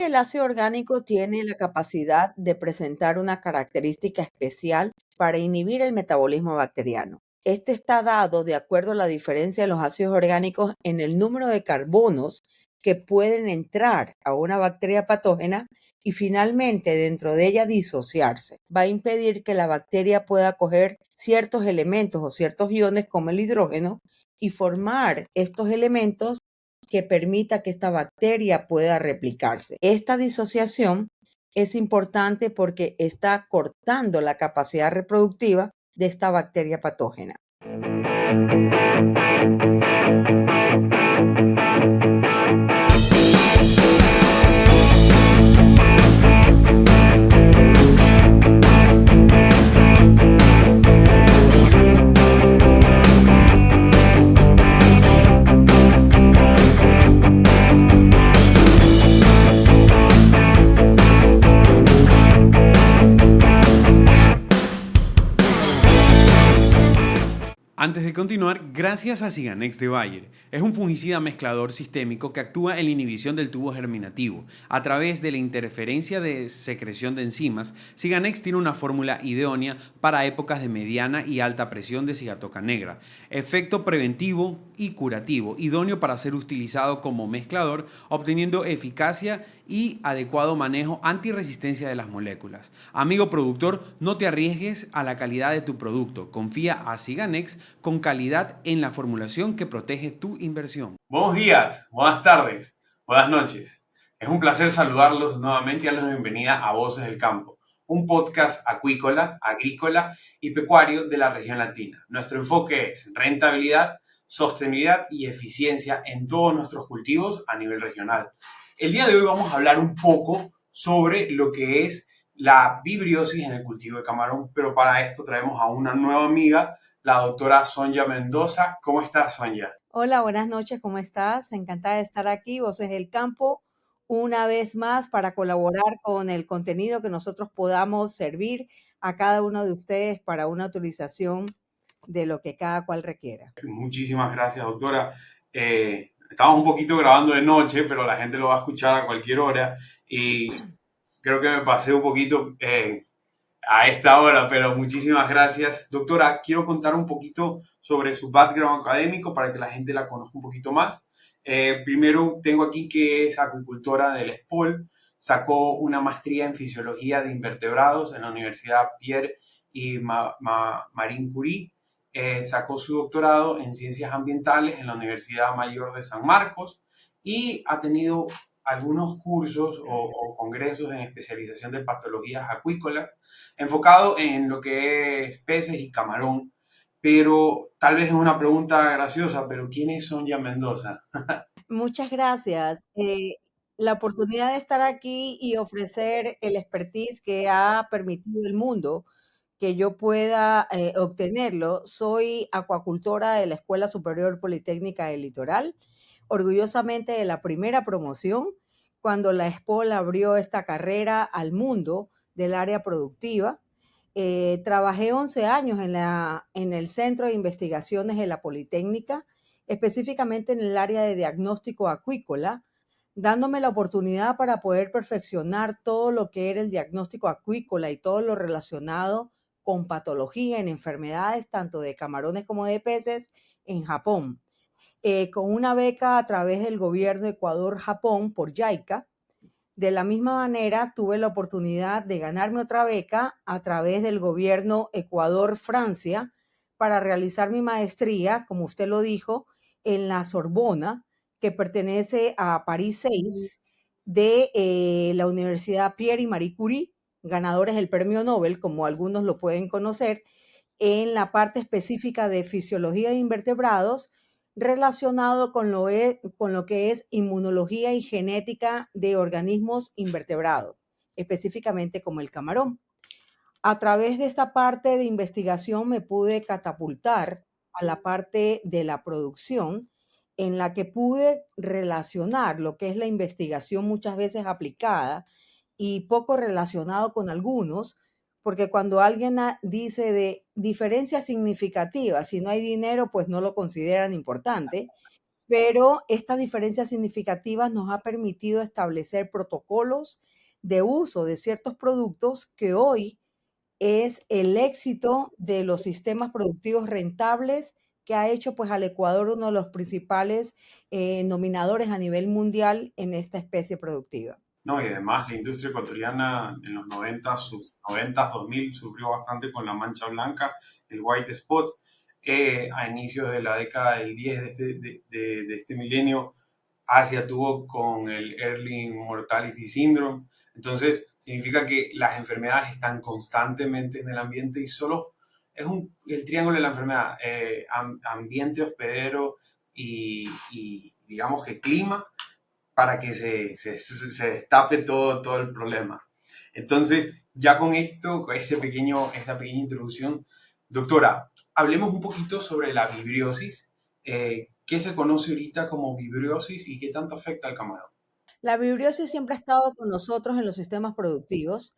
El ácido orgánico tiene la capacidad de presentar una característica especial para inhibir el metabolismo bacteriano. Este está dado de acuerdo a la diferencia de los ácidos orgánicos en el número de carbonos que pueden entrar a una bacteria patógena y finalmente dentro de ella disociarse. Va a impedir que la bacteria pueda coger ciertos elementos o ciertos iones como el hidrógeno y formar estos elementos que permita que esta bacteria pueda replicarse. Esta disociación es importante porque está cortando la capacidad reproductiva de esta bacteria patógena. Antes de continuar, gracias a Siganex de Bayer. Es un fungicida mezclador sistémico que actúa en la inhibición del tubo germinativo. A través de la interferencia de secreción de enzimas, Siganex tiene una fórmula idónea para épocas de mediana y alta presión de cigatoca negra. Efecto preventivo y curativo, idóneo para ser utilizado como mezclador, obteniendo eficacia y adecuado manejo antirresistencia de las moléculas. Amigo productor, no te arriesgues a la calidad de tu producto. Confía a Siganex con calidad en la formulación que protege tu inversión. Buenos días, buenas tardes, buenas noches. Es un placer saludarlos nuevamente y darles la bienvenida a Voces del Campo, un podcast acuícola, agrícola y pecuario de la región latina. Nuestro enfoque es rentabilidad, sostenibilidad y eficiencia en todos nuestros cultivos a nivel regional. El día de hoy vamos a hablar un poco sobre lo que es la vibriosis en el cultivo de camarón, pero para esto traemos a una nueva amiga, la doctora Sonia Mendoza. ¿Cómo estás, Sonia? Hola, buenas noches, ¿cómo estás? Encantada de estar aquí, Voces del Campo, una vez más para colaborar con el contenido que nosotros podamos servir a cada uno de ustedes para una utilización de lo que cada cual requiera. Muchísimas gracias, doctora. Estamos un poquito grabando de noche, pero la gente lo va a escuchar a cualquier hora y creo que me pasé un poquito a esta hora, pero muchísimas gracias. Doctora, quiero contar un poquito sobre su background académico para que la gente la conozca un poquito más. Primero, tengo aquí que es acuicultora del SPOL, sacó una maestría en fisiología de invertebrados en la Universidad Pierre y Marie Curie. Sacó su doctorado en ciencias ambientales en la Universidad Mayor de San Marcos y ha tenido algunos cursos o congresos en especialización de patologías acuícolas, enfocado en lo que es peces y camarón. Pero tal vez es una pregunta graciosa, pero ¿quién es Sonia Mendoza? Muchas gracias. La oportunidad de estar aquí y ofrecer el expertise que ha permitido el mundo que yo pueda obtenerlo. Soy acuacultora de la Escuela Superior Politécnica del Litoral, orgullosamente de la primera promoción, cuando la SPOL abrió esta carrera al mundo del área productiva. Trabajé 11 años en el Centro de Investigaciones de la Politécnica, específicamente en el área de diagnóstico acuícola, dándome la oportunidad para poder perfeccionar todo lo que era el diagnóstico acuícola y todo lo relacionado con patología en enfermedades tanto de camarones como de peces en Japón. Con una beca a través del gobierno Ecuador-Japón por JICA. De la misma manera, tuve la oportunidad de ganarme otra beca a través del gobierno Ecuador-Francia para realizar mi maestría, como usted lo dijo, en la Sorbona, que pertenece a París 6 de la Universidad Pierre y Marie Curie, ganadores del premio Nobel, como algunos lo pueden conocer, en la parte específica de fisiología de invertebrados relacionado con lo que es inmunología y genética de organismos invertebrados, específicamente como el camarón. A través de esta parte de investigación me pude catapultar a la parte de la producción en la que pude relacionar lo que es la investigación muchas veces aplicada y poco relacionado con algunos, porque cuando alguien dice de diferencia significativa, si no hay dinero, pues no lo consideran importante, pero estas diferencias significativas nos ha permitido establecer protocolos de uso de ciertos productos que hoy es el éxito de los sistemas productivos rentables que ha hecho pues al Ecuador uno de los principales nominadores a nivel mundial en esta especie productiva. No, y además la industria ecuatoriana en los 90, sus 90, 2000 sufrió bastante con la mancha blanca, el white spot. A inicios de la década del 10 de este milenio, Asia tuvo con el Early Mortality Syndrome. Entonces, significa que las enfermedades están constantemente en el ambiente y solo es el triángulo de la enfermedad, ambiente hospedero y digamos que clima para que se destape todo el problema. Entonces, ya con esto, con esta pequeña introducción, doctora, hablemos un poquito sobre la vibriosis. ¿Qué se conoce ahorita como vibriosis y qué tanto afecta al camarón? La vibriosis siempre ha estado con nosotros en los sistemas productivos,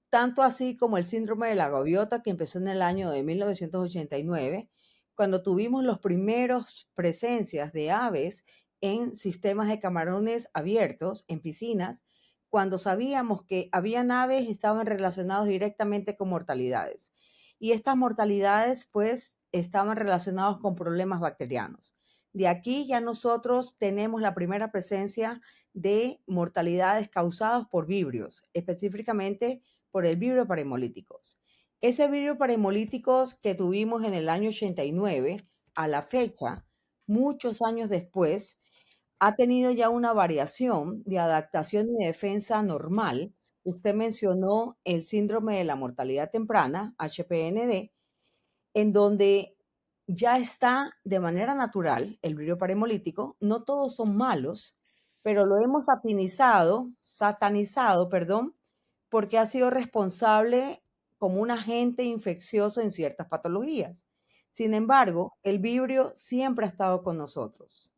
tanto así como el síndrome de la gaviota que empezó en el año de 1989, cuando tuvimos los primeros presencias de aves en sistemas de camarones abiertos, en piscinas, cuando sabíamos que habían aves que estaban relacionados directamente con mortalidades. Y estas mortalidades pues estaban relacionados con problemas bacterianos. De aquí ya nosotros tenemos la primera presencia de mortalidades causadas por vibrios, específicamente por el vibrio para hemolíticos. Ese vibrio para hemolíticos que tuvimos en el año 89, a la fecha, muchos años después, ha tenido ya una variación de adaptación y defensa normal. Usted mencionó el síndrome de la mortalidad temprana, HPND, en donde ya está de manera natural el brillo paremolítico. No todos son malos, pero lo hemos satanizado, perdón, porque ha sido responsable como un agente infeccioso en ciertas patologías. Sin embargo, el vibrio siempre ha estado con nosotros.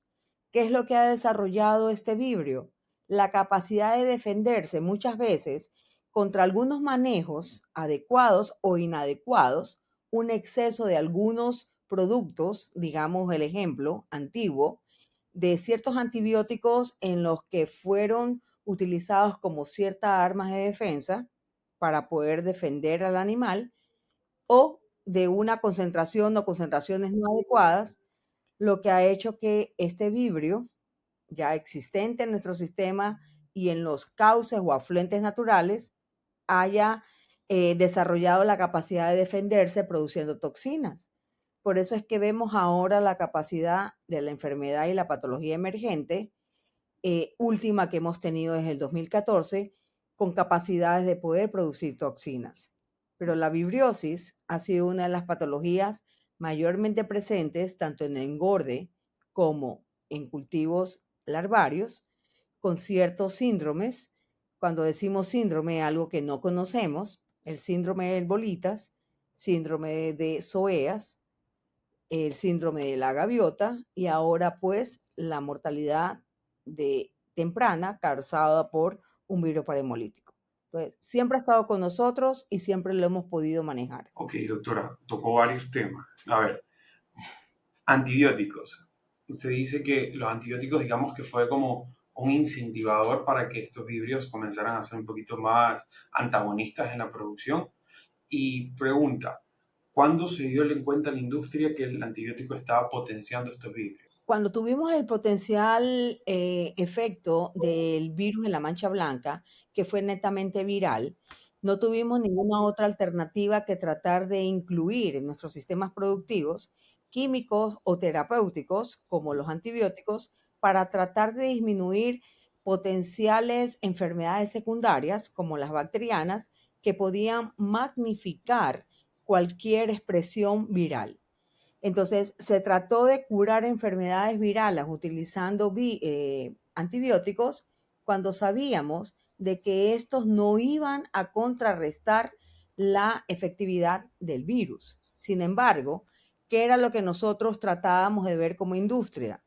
¿Qué es lo que ha desarrollado este vibrio? La capacidad de defenderse muchas veces contra algunos manejos adecuados o inadecuados, un exceso de algunos productos, digamos el ejemplo antiguo, de ciertos antibióticos en los que fueron utilizados como ciertas armas de defensa para poder defender al animal, o de una concentración o concentraciones no adecuadas, lo que ha hecho que este vibrio ya existente en nuestro sistema y en los cauces o afluentes naturales haya desarrollado la capacidad de defenderse produciendo toxinas. Por eso es que vemos ahora la capacidad de la enfermedad y la patología emergente, última que hemos tenido desde el 2014, con capacidades de poder producir toxinas. Pero la vibriosis ha sido una de las patologías mayormente presentes tanto en el engorde como en cultivos larvarios, con ciertos síndromes. Cuando decimos síndrome, algo que no conocemos, el síndrome de bolitas, síndrome de Zoeas, el síndrome de la gaviota y ahora pues la mortalidad de temprana causada por un virus parahemolítico. Entonces, siempre ha estado con nosotros y siempre lo hemos podido manejar. Ok, doctora, tocó varios temas. A ver, antibióticos. Usted dice que los antibióticos, digamos que fue como un incentivador para que estos vibrios comenzaran a ser un poquito más antagonistas en la producción. Y pregunta, ¿cuándo se dio en cuenta la industria que el antibiótico estaba potenciando estos vibrios? Cuando tuvimos el potencial efecto del virus en la mancha blanca, que fue netamente viral, no tuvimos ninguna otra alternativa que tratar de incluir en nuestros sistemas productivos químicos o terapéuticos, como los antibióticos, para tratar de disminuir potenciales enfermedades secundarias, como las bacterianas, que podían magnificar cualquier expresión viral. Entonces, se trató de curar enfermedades virales utilizando antibióticos cuando sabíamos de que estos no iban a contrarrestar la efectividad del virus. Sin embargo, ¿qué era lo que nosotros tratábamos de ver como industria?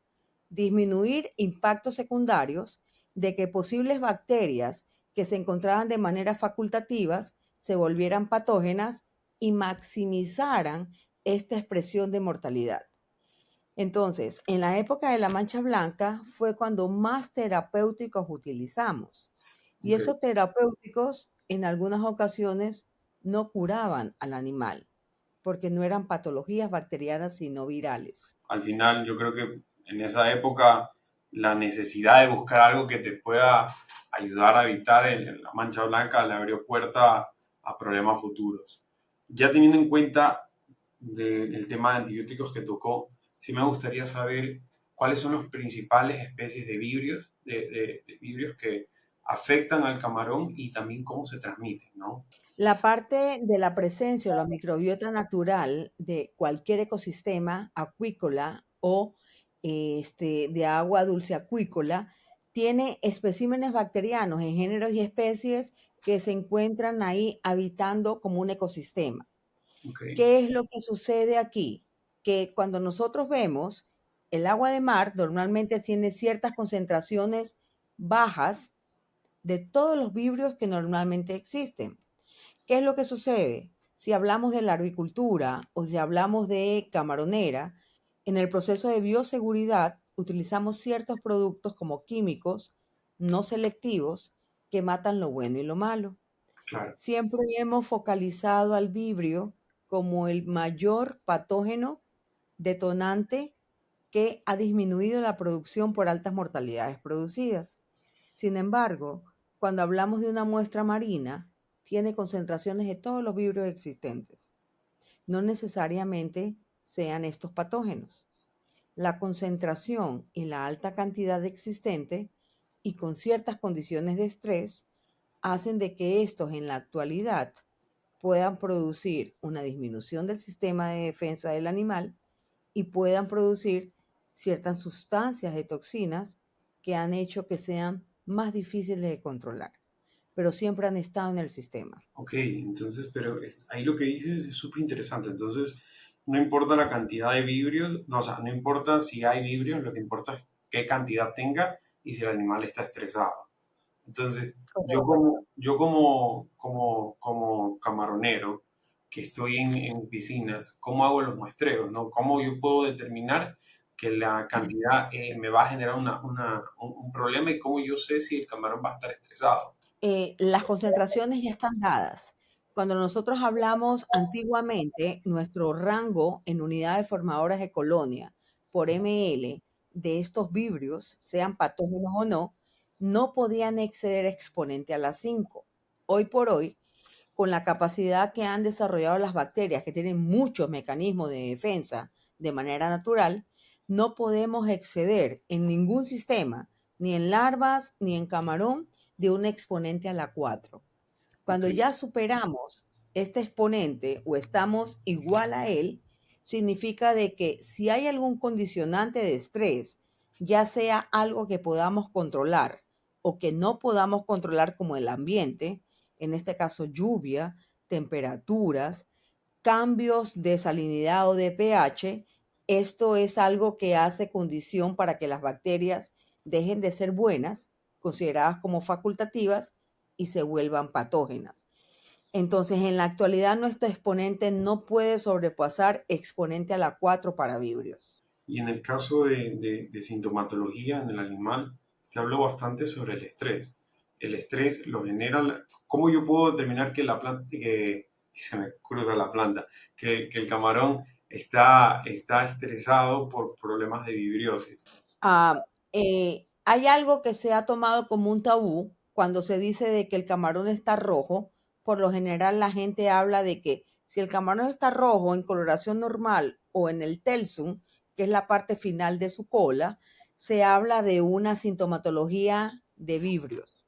Disminuir impactos secundarios de que posibles bacterias que se encontraban de manera facultativas se volvieran patógenas y maximizaran esta expresión de mortalidad. Entonces, en la época de la mancha blanca fue cuando más terapéuticos utilizamos. Y Ok. esos terapéuticos en algunas ocasiones no curaban al animal, porque no eran patologías bacterianas, sino virales. Al final, yo creo que en esa época la necesidad de buscar algo que te pueda ayudar a evitar la mancha blanca le abrió puerta a problemas futuros. Ya teniendo en cuenta el tema de antibióticos que tocó, sí me gustaría saber cuáles son las principales especies de vibrios, de vibrios que afectan al camarón y también cómo se transmiten, ¿no? La parte de la presencia o la microbiota natural de cualquier ecosistema acuícola o de agua dulce acuícola tiene especímenes bacterianos en géneros y especies que se encuentran ahí habitando como un ecosistema. Ok, ¿Qué es lo que sucede aquí? Que cuando nosotros vemos el agua de mar, normalmente tiene ciertas concentraciones bajas de todos los vibrios que normalmente existen. ¿Qué es lo que sucede? Si hablamos de larvicultura o si hablamos de camaronera, en el proceso de bioseguridad utilizamos ciertos productos como químicos no selectivos que matan lo bueno y lo malo. claro. Siempre hemos focalizado al vibrio como el mayor patógeno detonante que ha disminuido la producción por altas mortalidades producidas. Sin embargo, cuando hablamos de una muestra marina, tiene concentraciones de todos los vibrios existentes. No necesariamente sean estos patógenos. La concentración y la alta cantidad existente y con ciertas condiciones de estrés hacen de que estos en la actualidad puedan producir una disminución del sistema de defensa del animal y puedan producir ciertas sustancias de toxinas que han hecho que sean más difíciles de controlar, pero siempre han estado en el sistema. Ok, entonces, pero ahí lo que dices es súper interesante. Entonces, no importa la cantidad de vibrios, no, o sea, no importa si hay vibrios, lo que importa es qué cantidad tenga y si el animal está estresado. Entonces, Correcto. como camaronero que estoy en piscinas, ¿cómo hago los muestreos, no? ¿Cómo yo puedo determinar que la cantidad me va a generar un problema y cómo yo sé si el camarón va a estar estresado? Las concentraciones ya están dadas. Cuando nosotros hablamos antiguamente, nuestro rango en unidades formadoras de colonia por ml de estos vibrios, sean patógenos o no, no podían exceder exponente a las 5. Hoy por hoy, con la capacidad que han desarrollado las bacterias, que tienen muchos mecanismos de defensa de manera natural, no podemos exceder en ningún sistema, ni en larvas, ni en camarón, de un exponente a la 4. Ok, Cuando ya superamos este exponente o estamos igual a él, significa de que si hay algún condicionante de estrés, ya sea algo que podamos controlar o que no podamos controlar como el ambiente, en este caso lluvia, temperaturas, cambios de salinidad o de pH, esto es algo que hace condición para que las bacterias dejen de ser buenas, consideradas como facultativas, y se vuelvan patógenas. Entonces, en la actualidad, nuestro exponente no puede sobrepasar exponente a la 4 para vibrios. y en el caso de sintomatología en el animal, te habló bastante sobre el estrés. El estrés lo genera, ¿cómo yo puedo determinar que la planta, que se me cruza la planta, que el camarón está estresado por problemas de vibriosis? Ah, hay algo que se ha tomado como un tabú cuando se dice de que el camarón está rojo. Por lo general, la gente habla de que si el camarón está rojo en coloración normal o en el telsum, que es la parte final de su cola, se habla de una sintomatología de vibrios.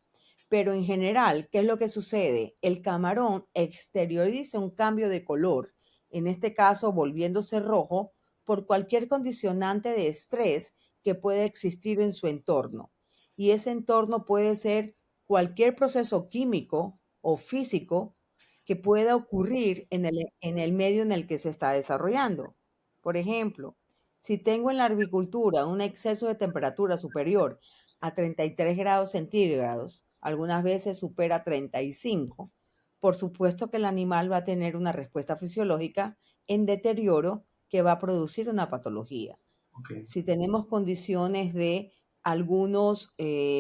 Pero en general, ¿qué es lo que sucede? El camarón exterioriza un cambio de color, en este caso volviéndose rojo, por cualquier condicionante de estrés que puede existir en su entorno. Y ese entorno puede ser cualquier proceso químico o físico que pueda ocurrir en el medio en el que se está desarrollando. Por ejemplo, si tengo en la arboricultura un exceso de temperatura superior a 33 grados centígrados, algunas veces supera 35, por supuesto que el animal va a tener una respuesta fisiológica en deterioro que va a producir una patología. Ok, Si tenemos condiciones de algunos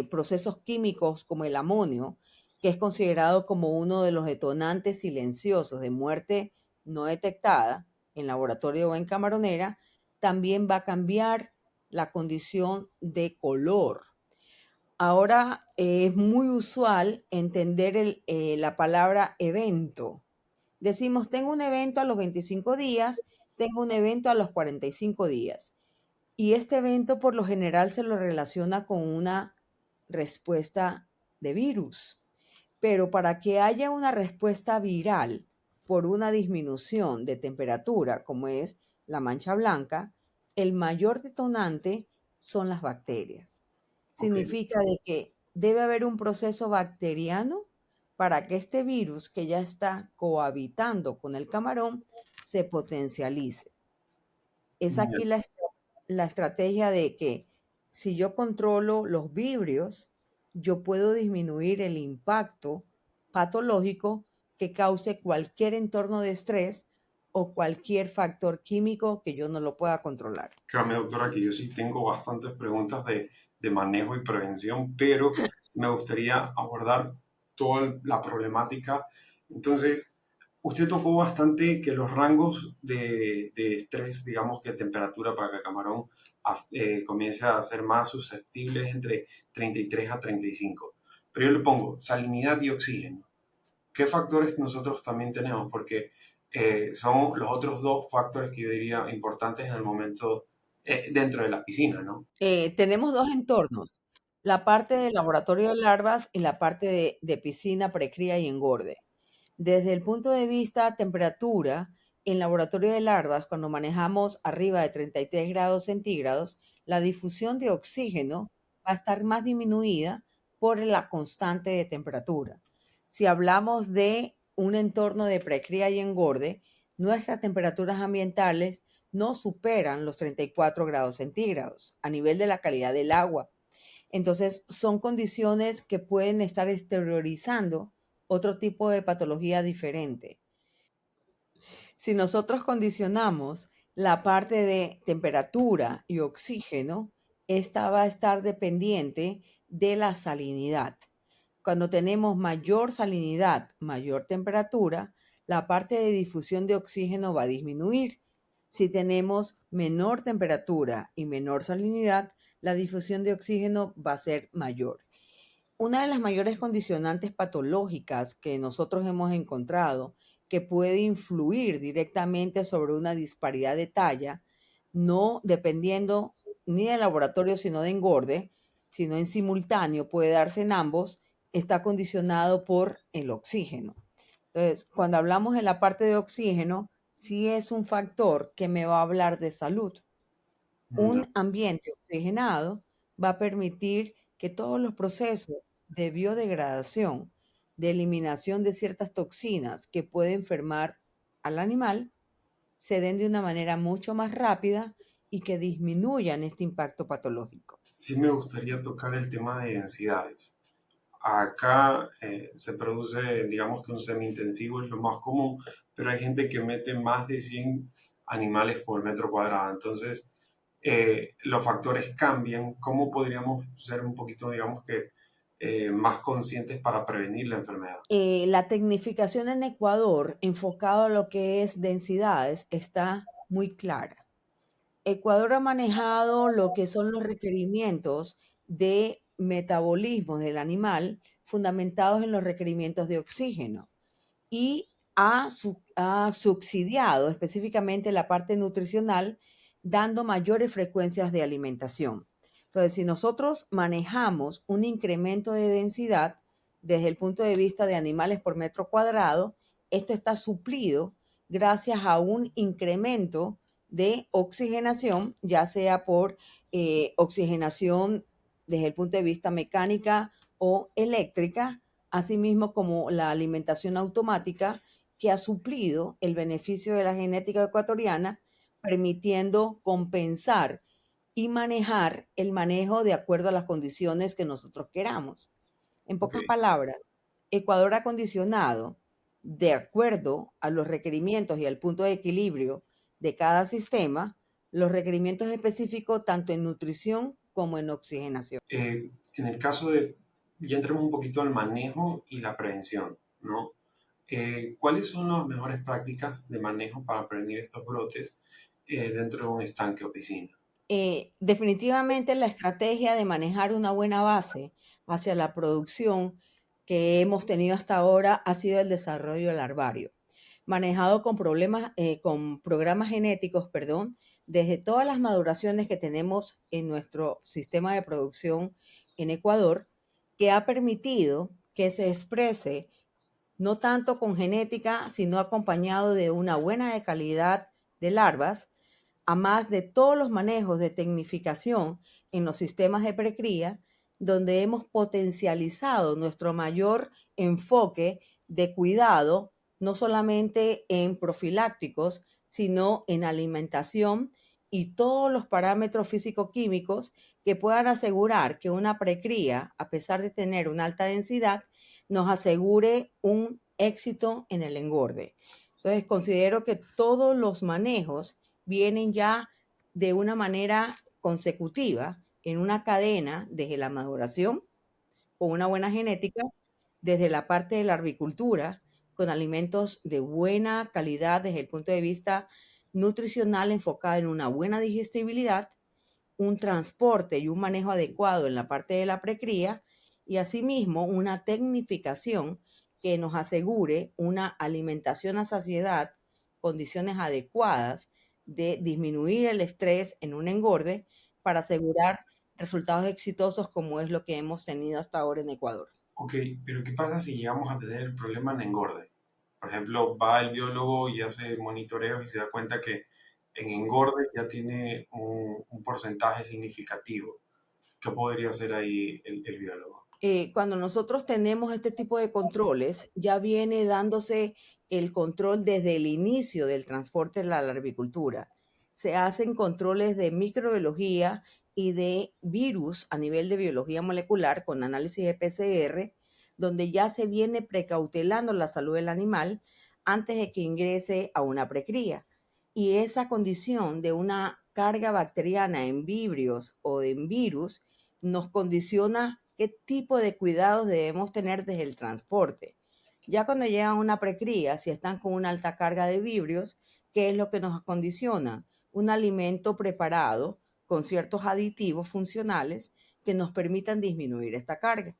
procesos químicos como el amonio, que es considerado como uno de los detonantes silenciosos de muerte no detectada en laboratorio o en camaronera, también va a cambiar la condición de color. Ahora es muy usual entender la palabra evento. Decimos, tengo un evento a los 25 días, tengo un evento a los 45 días. Y este evento por lo general se lo relaciona con una respuesta de virus. Pero para que haya una respuesta viral por una disminución de temperatura, como es la mancha blanca, el mayor detonante son las bacterias. ok. Significa de que debe haber un proceso bacteriano para que este virus que ya está cohabitando con el camarón se potencialice. Es aquí Bien. la estrategia de que si yo controlo los vibrios, yo puedo disminuir el impacto patológico que cause cualquier entorno de estrés o cualquier factor químico que yo no lo pueda controlar. Créame, doctora, que yo sí tengo bastantes preguntas de manejo y prevención, pero me gustaría abordar toda la problemática. Entonces, usted tocó bastante que los rangos de estrés, digamos que temperatura para que el camarón comience a ser más susceptible es entre 33 a 35. Pero yo le pongo salinidad y oxígeno. ¿Qué factores nosotros también tenemos? Porque son los otros dos factores que yo diría importantes en el momento dentro de la piscina, ¿no? Tenemos dos entornos, la parte de laboratorio de larvas y la parte de piscina, precría y engorde. Desde el punto de vista temperatura, en laboratorio de larvas, cuando manejamos arriba de 33 grados centígrados, la difusión de oxígeno va a estar más disminuida por la constante de temperatura. Si hablamos de un entorno de precría y engorde, nuestras temperaturas ambientales no superan los 34 grados centígrados a nivel de la calidad del agua. Entonces, son condiciones que pueden estar exteriorizando otro tipo de patología diferente. Si nosotros condicionamos la parte de temperatura y oxígeno, esta va a estar dependiente de la salinidad. Cuando tenemos mayor salinidad, mayor temperatura, la parte de difusión de oxígeno va a disminuir. Si tenemos menor temperatura y menor salinidad, la difusión de oxígeno va a ser mayor. Una de las mayores condicionantes patológicas que nosotros hemos encontrado que puede influir directamente sobre una disparidad de talla, no dependiendo ni del laboratorio, sino de engorde, sino en simultáneo, puede darse en ambos, está condicionado por el oxígeno. Entonces, cuando hablamos de la parte de oxígeno, sí es un factor que me va a hablar de salud. Ya. Un ambiente oxigenado va a permitir que todos los procesos de biodegradación, de eliminación de ciertas toxinas que pueden enfermar al animal, se den de una manera mucho más rápida y que disminuyan este impacto patológico. Sí me gustaría tocar el tema de densidades. Acá se produce, digamos que un semi-intensivo es lo más común, pero hay gente que mete más de 100 animales por metro cuadrado. Entonces, los factores cambian. ¿Cómo podríamos ser un poquito, digamos que, más conscientes para prevenir la enfermedad? La tecnificación en Ecuador, enfocado a lo que es densidades, está muy clara. Ecuador ha manejado lo que son los requerimientos de metabolismo del animal fundamentados en los requerimientos de oxígeno y ha subsidiado específicamente la parte nutricional dando mayores frecuencias de alimentación. Entonces, si nosotros manejamos un incremento de densidad desde el punto de vista de animales por metro cuadrado, esto está suplido gracias a un incremento de oxigenación, ya sea por oxigenación desde el punto de vista mecánica o eléctrica, asimismo como la alimentación automática que ha suplido el beneficio de la genética ecuatoriana, permitiendo compensar y manejar el manejo de acuerdo a las condiciones que nosotros queramos. En Ok, pocas palabras, Ecuador ha condicionado, de acuerdo a los requerimientos y al punto de equilibrio de cada sistema, los requerimientos específicos tanto en nutrición como en oxigenación. En el caso de, ya entremos un poquito al manejo y la prevención, ¿no? ¿Cuáles son las mejores prácticas de manejo para prevenir estos brotes dentro de un estanque o piscina? Definitivamente la estrategia de manejar una buena base hacia la producción que hemos tenido hasta ahora ha sido el desarrollo larvario, manejado con programas genéticos, perdón, desde todas las maduraciones que tenemos en nuestro sistema de producción en Ecuador, que ha permitido que se exprese no tanto con genética, sino acompañado de una buena de calidad de larvas, a más de todos los manejos de tecnificación en los sistemas de precría, donde hemos potencializado nuestro mayor enfoque de cuidado, no solamente en profilácticos, sino en alimentación y todos los parámetros físico-químicos que puedan asegurar que una precría, a pesar de tener una alta densidad, nos asegure un éxito en el engorde. Entonces, considero que todos los manejos vienen ya de una manera consecutiva en una cadena desde la maduración con una buena genética, desde la parte de la arboricultura, con alimentos de buena calidad desde el punto de vista nutricional enfocado en una buena digestibilidad, un transporte y un manejo adecuado en la parte de la precría y asimismo una tecnificación que nos asegure una alimentación a saciedad, condiciones adecuadas de disminuir el estrés en un engorde para asegurar resultados exitosos como es lo que hemos tenido hasta ahora en Ecuador. Ok, pero ¿qué pasa si llegamos a tener el problema en engorde? Por ejemplo, va el biólogo y hace monitoreos y se da cuenta que en engorde ya tiene un porcentaje significativo. ¿Qué podría hacer ahí el biólogo? Cuando nosotros tenemos este tipo de controles, ya viene dándose el control desde el inicio del transporte de la larvicultura. Se hacen controles de microbiología y de virus a nivel de biología molecular con análisis de PCR, donde ya se viene precautelando la salud del animal antes de que ingrese a una precría. Y esa condición de una carga bacteriana en vibrios o en virus nos condiciona qué tipo de cuidados debemos tener desde el transporte. Ya cuando llegan a una precría, si están con una alta carga de vibrios, ¿qué es lo que nos condiciona? Un alimento preparado con ciertos aditivos funcionales que nos permitan disminuir esta carga.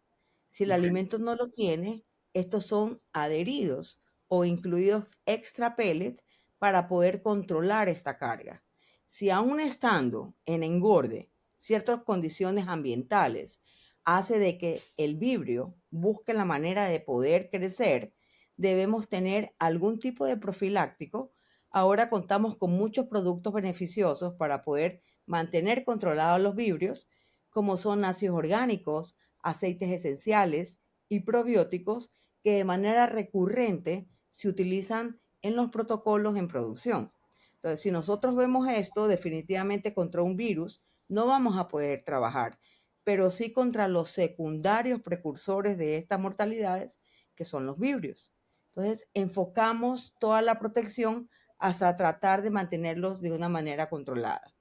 Si el Ok, alimento no lo tiene, estos son adheridos o incluidos extra pellet para poder controlar esta carga. Si aún estando en engorde, ciertas condiciones ambientales hace de que el vibrio busque la manera de poder crecer, debemos tener algún tipo de profiláctico. Ahora contamos con muchos productos beneficiosos para poder mantener controlados los vibrios, como son ácidos orgánicos, aceites esenciales y probióticos que de manera recurrente se utilizan en los protocolos en producción. Entonces, si nosotros vemos esto, definitivamente contra un virus no vamos a poder trabajar, pero sí contra los secundarios precursores de estas mortalidades, que son los vibrios. Entonces, enfocamos toda la protección hasta tratar de mantenerlos de una manera controlada.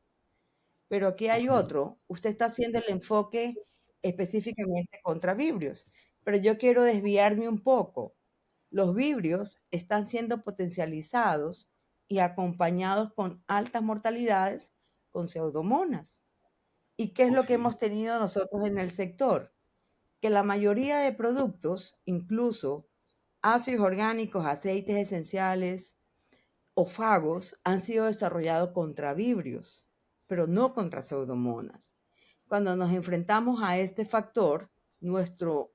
Pero aquí hay ok. otro. Usted está haciendo el enfoque específicamente contra vibrios, pero yo quiero desviarme un poco. Los vibrios están siendo potencializados y acompañados con altas mortalidades con pseudomonas. ¿Y qué es lo Ok. que hemos tenido nosotros en el sector? Que la mayoría de productos, incluso ácidos orgánicos, aceites esenciales o fagos, han sido desarrollados contra vibrios, pero no contra pseudomonas. Cuando nos enfrentamos a este factor, nuestro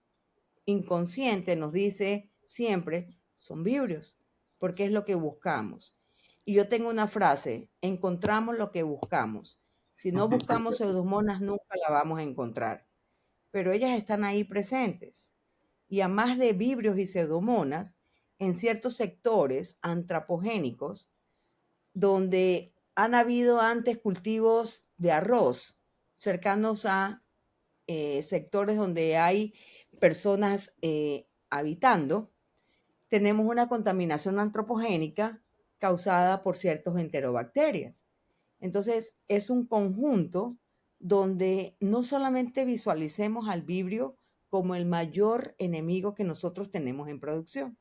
inconsciente nos dice siempre, son vibrios, porque es lo que buscamos. Y yo tengo una frase, encontramos lo que buscamos. Si no buscamos pseudomonas, nunca la vamos a encontrar, pero ellas están ahí presentes. Y a más de vibrios y pseudomonas, en ciertos sectores antropogénicos, donde han habido antes cultivos de arroz cercanos a sectores donde hay personas habitando, tenemos una contaminación antropogénica causada por ciertos enterobacterias. Entonces, es un conjunto donde no solamente visualicemos al vibrio como el mayor enemigo que nosotros tenemos en producción,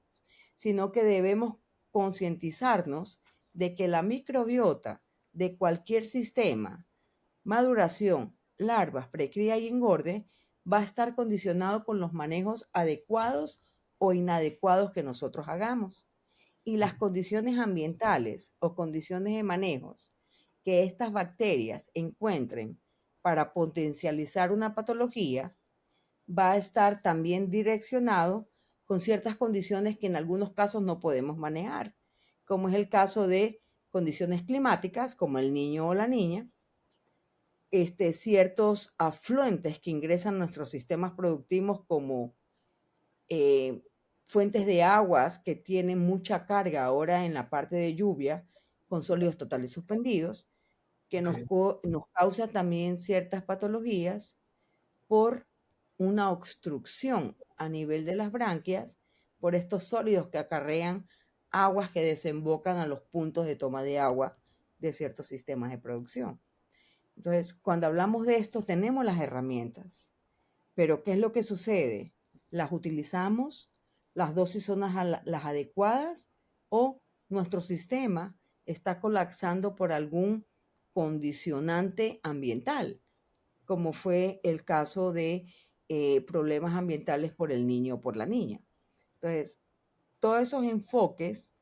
sino que debemos concientizarnos de que la microbiota de cualquier sistema, maduración, larvas, precría y engorde, va a estar condicionado con los manejos adecuados o inadecuados que nosotros hagamos. Y las condiciones ambientales o condiciones de manejos que estas bacterias encuentren para potencializar una patología va a estar también direccionado con ciertas condiciones que en algunos casos no podemos manejar, como es el caso de condiciones climáticas, como el niño o la niña, ciertos afluentes que ingresan a nuestros sistemas productivos como eh, fuentes de aguas que tienen mucha carga ahora en la parte de lluvia con sólidos totales suspendidos, que Ok. nos causa también ciertas patologías por una obstrucción a nivel de las branquias por estos sólidos que acarrean aguas que desembocan a los puntos de toma de agua de ciertos sistemas de producción. Entonces, cuando hablamos de esto, tenemos las herramientas, pero ¿qué es lo que sucede? ¿Las utilizamos? ¿Las dosis son las adecuadas? ¿O nuestro sistema está colapsando por algún condicionante ambiental, como fue el caso de problemas ambientales por el niño o por la niña? Entonces, todos esos enfoques,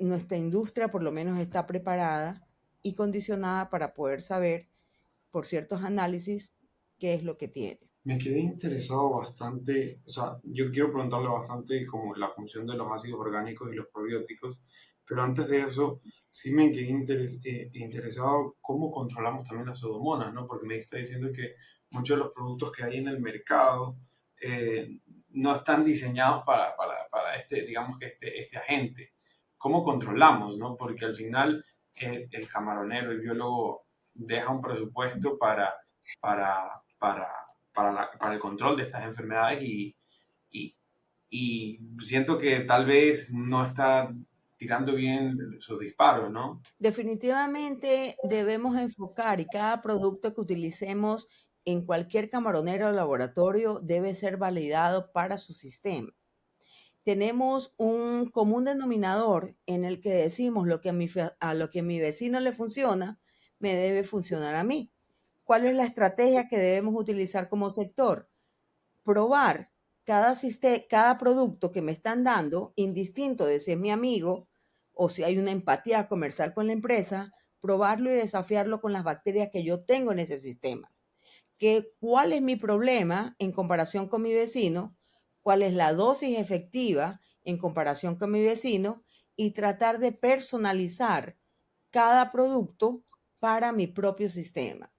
nuestra industria por lo menos está preparada y condicionada para poder saber por ciertos análisis qué es lo que tiene. Me quedé interesado bastante, o sea, yo quiero preguntarle bastante como la función de los ácidos orgánicos y los probióticos, pero antes de eso, sí me quedé interesado cómo controlamos también las pseudomonas, ¿no? Porque me está diciendo que muchos de los productos que hay en el mercado no están diseñados para este, digamos que este agente. ¿Cómo controlamos, no? Porque al final el camaronero, el biólogo, deja un presupuesto para, para, para el control de estas enfermedades y, y siento que tal vez no está tirando bien sus disparos, ¿no? Definitivamente debemos enfocar y cada producto que utilicemos en cualquier camaronero o laboratorio debe ser validado para su sistema. Tenemos un común denominador en el que decimos a lo que a mi vecino le funciona, me debe funcionar a mí. ¿Cuál es la estrategia que debemos utilizar como sector? Probar cada producto que me están dando, indistinto de si es mi amigo o si hay una empatía comercial con la empresa, probarlo y desafiarlo con las bacterias que yo tengo en ese sistema. ¿Cuál es mi problema en comparación con mi vecino? ¿Cuál es la dosis efectiva en comparación con mi vecino? Y tratar de personalizar cada producto para mi propio sistema.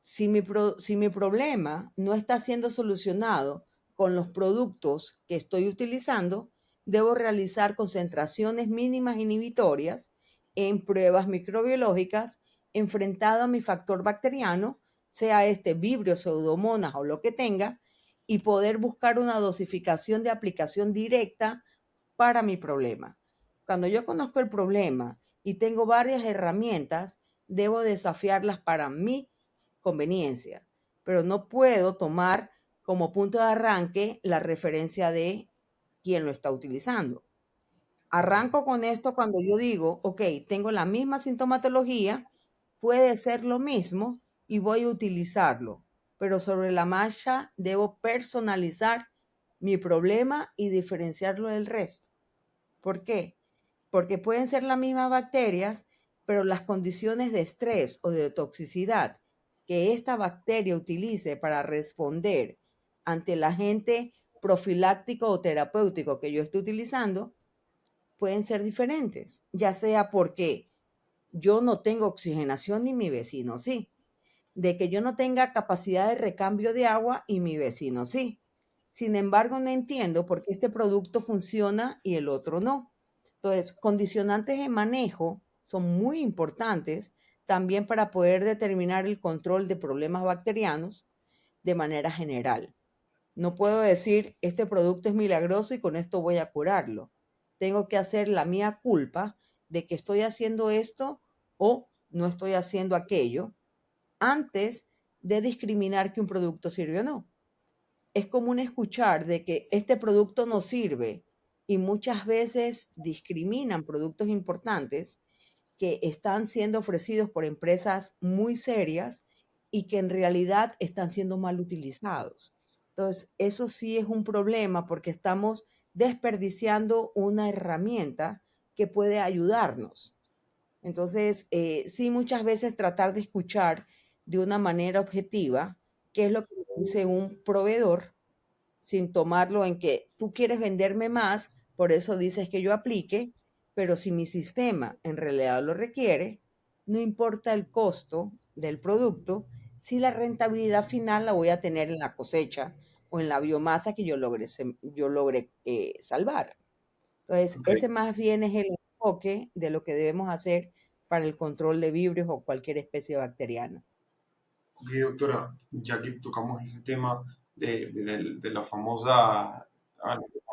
Si mi problema no está siendo solucionado con los productos que estoy utilizando, debo realizar concentraciones mínimas inhibitorias en pruebas microbiológicas enfrentado a mi factor bacteriano, sea este vibrio, pseudomonas o lo que tenga, y poder buscar una dosificación de aplicación directa para mi problema. Cuando yo conozco el problema y tengo varias herramientas, debo desafiarlas para mi conveniencia, pero no puedo tomar como punto de arranque la referencia de quien lo está utilizando. Ok. Arranco con esto cuando yo digo, ok, tengo la misma sintomatología, puede ser lo mismo y voy a utilizarlo, pero sobre la marcha debo personalizar mi problema y diferenciarlo del resto. ¿Por qué? Porque pueden ser las mismas bacterias, pero las condiciones de estrés o de toxicidad que esta bacteria utilice para responder ante el agente profiláctico o terapéutico que yo estoy utilizando pueden ser diferentes, ya sea porque yo no tengo oxigenación y mi vecino sí, de que yo no tenga capacidad de recambio de agua y mi vecino sí. Sin embargo, no entiendo por qué este producto funciona y el otro no. Entonces, condicionantes de manejo son muy importantes también para poder determinar el control de problemas bacterianos de manera general. No puedo decir, este producto es milagroso y con esto voy a curarlo. Tengo que hacer la mía culpa de que estoy haciendo esto o no estoy haciendo aquello, antes de discriminar que un producto sirve o no. Es común escuchar de que este producto no sirve y muchas veces discriminan productos importantes que están siendo ofrecidos por empresas muy serias y que en realidad están siendo mal utilizados. Entonces, eso sí es un problema porque estamos desperdiciando una herramienta que puede ayudarnos. Entonces, sí, muchas veces tratar de escuchar de una manera objetiva qué es lo que dice un proveedor sin tomarlo en que tú quieres venderme más, por eso dices que yo aplique, pero si mi sistema en realidad lo requiere, no importa el costo del producto, si la rentabilidad final la voy a tener en la cosecha o en la biomasa que yo logre salvar. Entonces, Ok. ese más bien es el enfoque de lo que debemos hacer para el control de vibrios o cualquier especie bacteriana. Ok, doctora, ya que tocamos ese tema de la famosa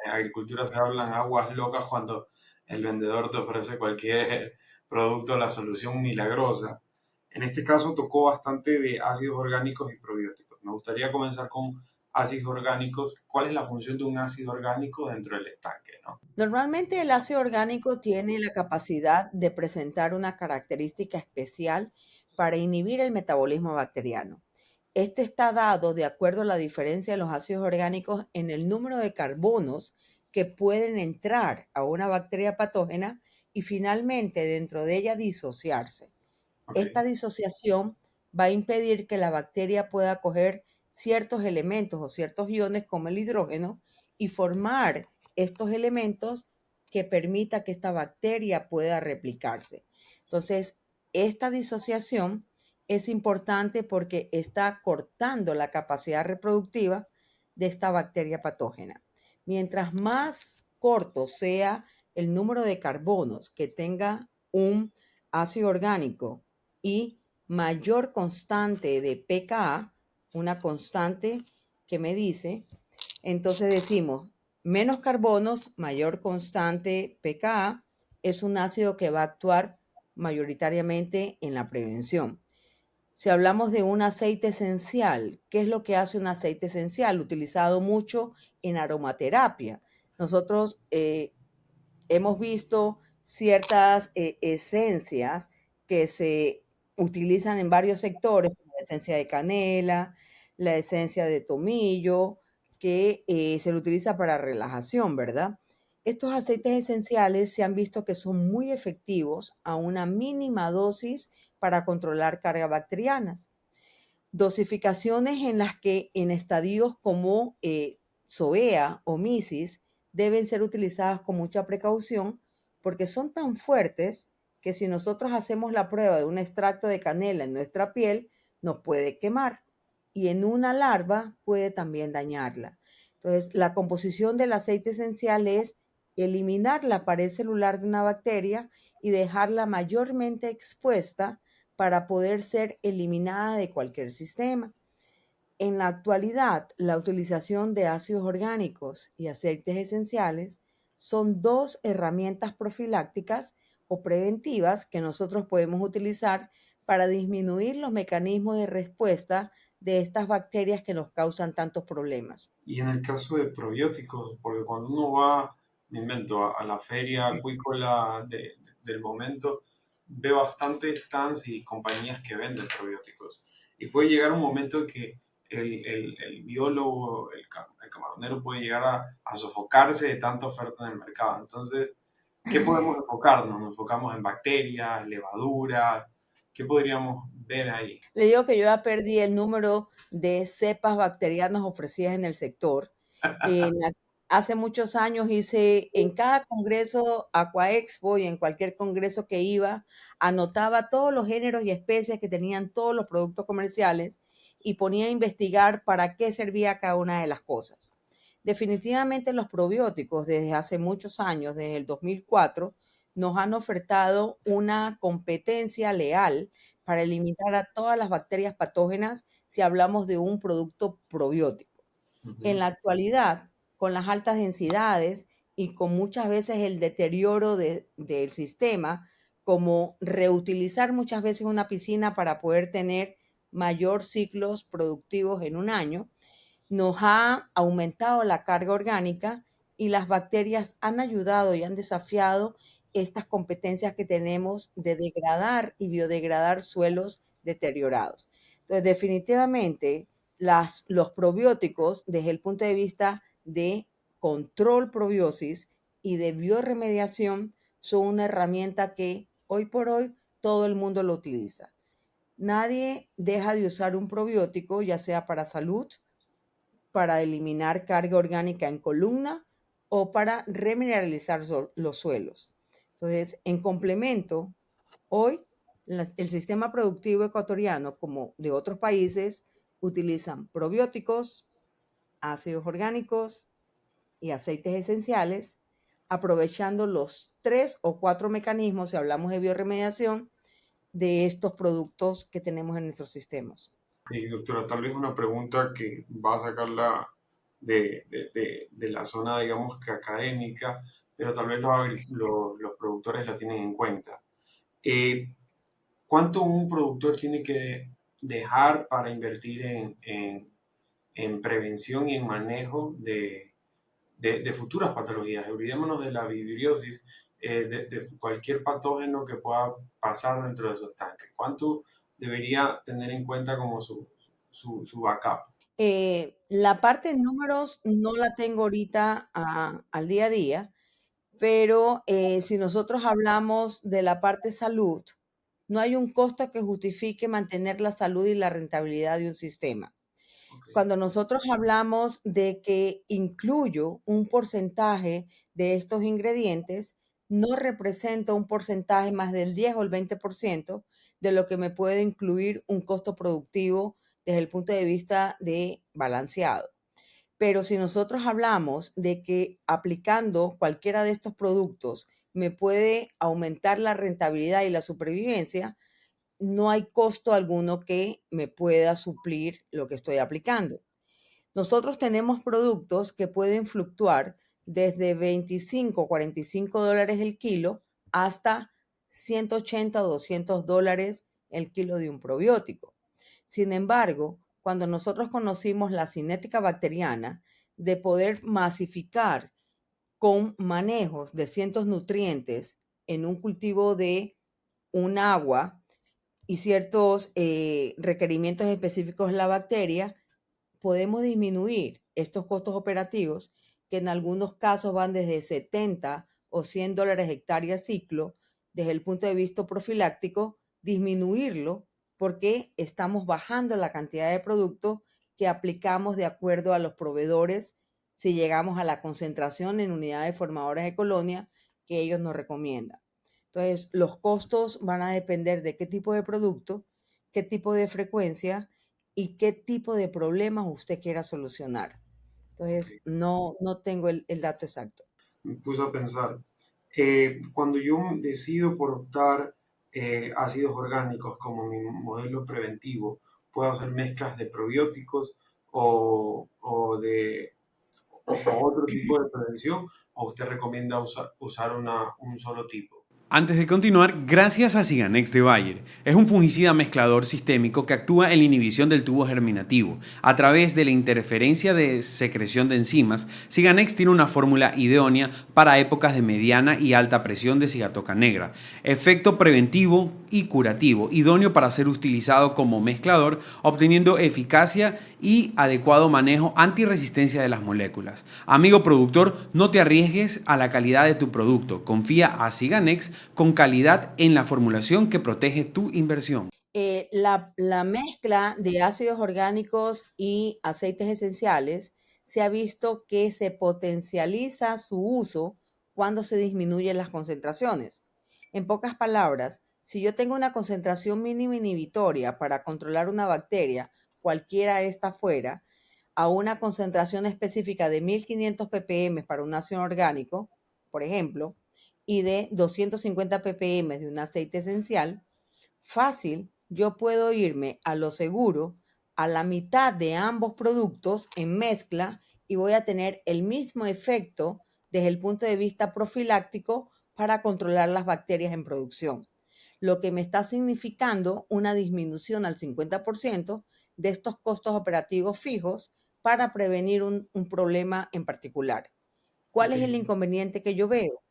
en agricultura se hablan aguas locas cuando el vendedor te ofrece cualquier producto, la solución milagrosa. En este caso tocó bastante de ácidos orgánicos y probióticos. Me gustaría comenzar con ácidos orgánicos. ¿Cuál es la función de un ácido orgánico dentro del estanque, no? Normalmente el ácido orgánico tiene la capacidad de presentar una característica especial para inhibir el metabolismo bacteriano. Este está dado de acuerdo a la diferencia de los ácidos orgánicos en el número de carbonos que pueden entrar a una bacteria patógena y finalmente dentro de ella disociarse. Ok, Esta disociación va a impedir que la bacteria pueda coger ciertos elementos o ciertos iones como el hidrógeno y formar estos elementos que permita que esta bacteria pueda replicarse. Entonces, esta disociación es importante porque está cortando la capacidad reproductiva de esta bacteria patógena. Mientras más corto sea el número de carbonos que tenga un ácido orgánico y mayor constante de pKa, una constante que me dice, entonces decimos, menos carbonos, mayor constante pKa, es un ácido que va a actuar mayoritariamente en la prevención. Si hablamos de un aceite esencial, ¿qué es lo que hace un aceite esencial? Utilizado mucho en aromaterapia. Nosotros hemos visto ciertas esencias que se utilizan en varios sectores, como la esencia de canela, la esencia de tomillo, que se le utiliza para relajación, ¿verdad? Estos aceites esenciales se han visto que son muy efectivos a una mínima dosis para controlar cargas bacterianas. Dosificaciones en las que en estadios como SOEA o MISIS deben ser utilizadas con mucha precaución porque son tan fuertes que si nosotros hacemos la prueba de un extracto de canela en nuestra piel, nos puede quemar y en una larva puede también dañarla. Entonces, la composición del aceite esencial es eliminar la pared celular de una bacteria y dejarla mayormente expuesta para poder ser eliminada de cualquier sistema. En la actualidad, la utilización de ácidos orgánicos y aceites esenciales son dos herramientas profilácticas o preventivas que nosotros podemos utilizar para disminuir los mecanismos de respuesta de estas bacterias que nos causan tantos problemas. y en el caso de probióticos, porque cuando uno va, me invento, a la feria acuícola del momento, ve bastantes stands y compañías que venden probióticos. Y puede llegar un momento en que el biólogo, el camaronero puede llegar a sofocarse de tanta oferta en el mercado. Entonces, ¿qué podemos enfocarnos? ¿Nos enfocamos en bacterias, levaduras? ¿Qué podríamos ver ahí? Le digo que yo ya perdí el número de cepas bacterianas ofrecidas en el sector. En la- Hace muchos años hice en cada congreso Aquaexpo y en cualquier congreso que iba, anotaba todos los géneros y especies que tenían todos los productos comerciales y ponía a investigar para qué servía cada una de las cosas. Definitivamente los probióticos desde hace muchos años, desde el 2004, nos han ofertado una competencia leal para eliminar a todas las bacterias patógenas si hablamos de un producto probiótico. En Ujú. la actualidad, con las altas densidades y con muchas veces el deterioro del sistema, como reutilizar muchas veces una piscina para poder tener mayor ciclos productivos en un año, nos ha aumentado la carga orgánica y las bacterias han ayudado y han desafiado estas competencias que tenemos de degradar y biodegradar suelos deteriorados. Entonces, definitivamente, los probióticos, desde el punto de vista de control probiosis y de bioremediación, son una herramienta que hoy por hoy todo el mundo lo utiliza. Nadie deja de usar un probiótico, ya sea para salud, para eliminar carga orgánica en columna o para remineralizar los suelos. Entonces, en complemento, hoy el sistema productivo ecuatoriano, como de otros países, utilizan probióticos, ácidos orgánicos y aceites esenciales, aprovechando los 3 o 4 mecanismos, si hablamos de bioremediación, de estos productos que tenemos en nuestros sistemas. Y doctora, tal vez una pregunta que va a sacarla de la zona, digamos que académica, pero tal vez los productores la tienen en cuenta. ¿Cuánto un productor tiene que dejar para invertir en prevención y en manejo de futuras patologías? Olvidémonos de la viviriosis, de cualquier patógeno que pueda pasar dentro de esos tanques. ¿Cuánto debería tener en cuenta como su backup? La parte de números no la tengo ahorita al día a día, pero si nosotros hablamos de la parte salud, no hay un costo que justifique mantener la salud y la rentabilidad de un sistema. Okay. Cuando nosotros hablamos de que incluyo un porcentaje de estos ingredientes, no representa un porcentaje más del 10 o el 20% de lo que me puede incluir un costo productivo desde el punto de vista de balanceado. Pero si nosotros hablamos de que aplicando cualquiera de estos productos me puede aumentar la rentabilidad y la supervivencia, no hay costo alguno que me pueda suplir lo que estoy aplicando. Nosotros tenemos productos que pueden fluctuar desde 25 o 45 dólares el kilo hasta 180 o 200 dólares el kilo de un probiótico. Sin embargo, cuando nosotros conocimos la cinética bacteriana, de poder masificar con manejos de cientos nutrientes en un cultivo de un agua y ciertos requerimientos específicos de la bacteria, podemos disminuir estos costos operativos que en algunos casos van desde 70 o 100 dólares hectárea ciclo, desde el punto de vista profiláctico, disminuirlo porque estamos bajando la cantidad de producto que aplicamos de acuerdo a los proveedores si llegamos a la concentración en unidades formadoras de colonia que ellos nos recomiendan. Entonces, los costos van a depender de qué tipo de producto, qué tipo de frecuencia y qué tipo de problemas usted quiera solucionar. Entonces, Okay. no tengo el dato exacto. Me puse a pensar, cuando yo decido por optar ácidos orgánicos como mi modelo preventivo, puedo hacer mezclas de probióticos o otro tipo de prevención, o usted recomienda usar un solo tipo. Antes de continuar, gracias a Siganex de Bayer. Es un fungicida mezclador sistémico que actúa en la inhibición del tubo germinativo. A través de la interferencia de secreción de enzimas, Siganex tiene una fórmula idónea para épocas de mediana y alta presión de cigatoca negra. Efecto preventivo y curativo, idóneo para ser utilizado como mezclador, obteniendo eficacia y adecuado manejo antirresistencia de las moléculas. Amigo productor, no te arriesgues a la calidad de tu producto. Confía a Siganex con calidad en la formulación que protege tu inversión. La mezcla de ácidos orgánicos y aceites esenciales se ha visto que se potencializa su uso cuando se disminuyen las concentraciones. En pocas palabras, si yo tengo una concentración mínima inhibitoria para controlar una bacteria, cualquiera esta fuera, a una concentración específica de 1500 ppm para un ácido orgánico, por ejemplo, y de 250 ppm de un aceite esencial, fácil, yo puedo irme a lo seguro, a la mitad de ambos productos en mezcla y voy a tener el mismo efecto desde el punto de vista profiláctico para controlar las bacterias en producción. lo que me está significando una disminución al 50% de estos costos operativos fijos para prevenir un problema en particular. ¿Cuál Ok. es el inconveniente que yo veo?